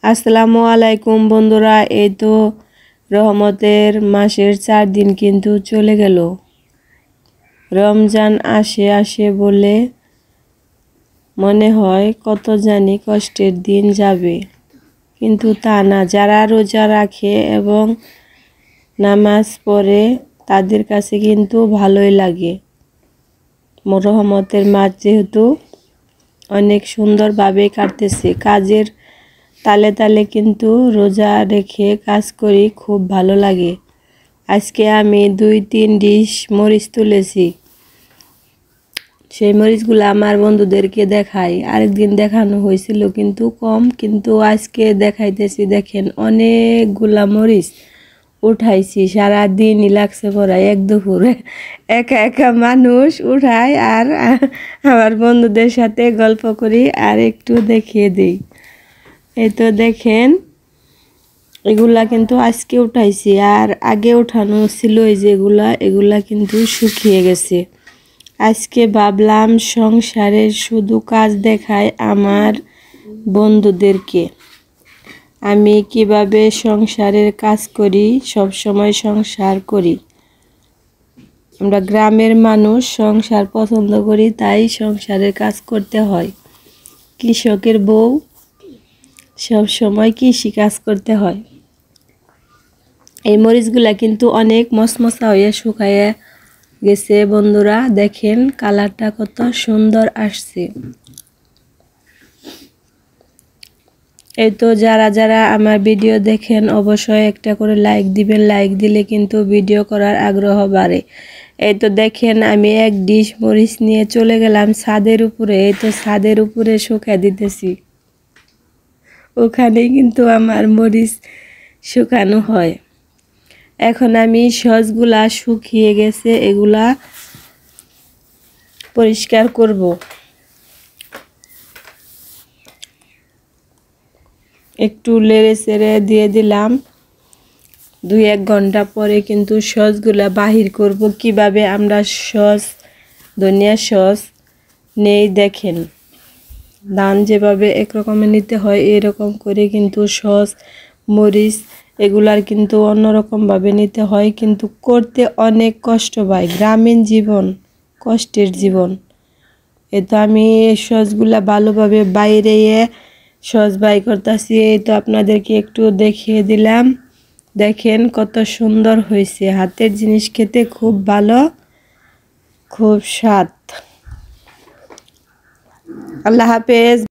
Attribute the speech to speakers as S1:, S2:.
S1: আসসালামু আলাইকুম বন্ধুরা, এই তো রহমতের মাসের 4 দিন কিন্তু চলে গেল। রমজান আসে আসে বলে মনে হয় কত জানি কষ্টের দিন যাবে, কিন্তু তা না। যারা রোজা রাখে এবং নামাজ পড়ে তাদের কাছে কিন্তু ভালোই লাগে। রহমতের মাস যেহেতু অনেক সুন্দরভাবে কাটতেছে, কাজের তালে তালে কিন্তু রোজা রেখে কাজ করি, খুব ভালো লাগে। আজকে আমি 2-3 ডিশ মরিচ তুলেছি। সেই মরিচগুলো আমার বন্ধুদেরকে দেখাই। আরেকদিন দেখানো হয়েছিল কিন্তু কম, কিন্তু আজকে দেখাইতেছি। দেখেন অনেকগুলা মরিচ উঠাইছি, সারাদিনই লাগছে পড়া। এক দুপুরে একা একা মানুষ উঠায় আর আমার বন্ধুদের সাথে গল্প করি আর একটু দেখিয়ে দিই। এই তো দেখেন, এগুলা কিন্তু আজকে উঠাইছি, আর আগে উঠানো ছিল এগুলা কিন্তু শুকিয়ে গেছে। আজকে ভাবলাম সংসারের শুধু কাজ দেখায় আমার বন্ধুদেরকে, আমি কিভাবে সংসারের কাজ করি, সব সময় সংসার করি। আমরা গ্রামের মানুষ, সংসার পছন্দ করি, তাই সংসারের কাজ করতে হয়। কৃষকের বউ, সব সময় কৃষি কাজ করতে হয়। এই মরিচগুলা কিন্তু অনেক মশমশা হয়ে শুকাইয়া গেছে বন্ধুরা। দেখেন কালারটা কত সুন্দর আসছে। এই তো যারা যারা আমার ভিডিও দেখেন অবশ্যই একটা করে লাইক দিবেন। লাইক দিলে কিন্তু ভিডিও করার আগ্রহ বাড়ে। এই তো দেখেন আমি এক ডিশ মরিচ নিয়ে চলে গেলাম ছাদের উপরে। এই তো ছাদের উপরে শুকা দিতেছি, ওখানেই কিন্তু আমার মরিচ শুকানো হয়। এখন আমি সসগুলা শুকিয়ে গেছে, এগুলা পরিষ্কার করব। একটু নেড়ে চেড়ে দিয়ে দিলাম। 2-1 ঘন্টা পরে কিন্তু সসগুলা বাহির করব। কিভাবে আমরা সস, ধনিয়া সস নেই দেখেন। দান যেভাবে একরকমের নিতে হয়, এরকম করে কিন্তু সস, মরিচ এগুলার কিন্তু অন্যরকমভাবে নিতে হয়, কিন্তু করতে অনেক কষ্ট হয়। গ্রামীণ জীবন কষ্টের জীবন। এ তো আমি সসগুলা ভালোভাবে বাইরে সস বাই করতেছি। এই তো আপনাদেরকে একটু দেখিয়ে দিলাম। দেখেন কত সুন্দর হয়েছে। হাতের জিনিস খেতে খুব ভালো, খুব স্বাদ। আল্লাহ হাফেজ।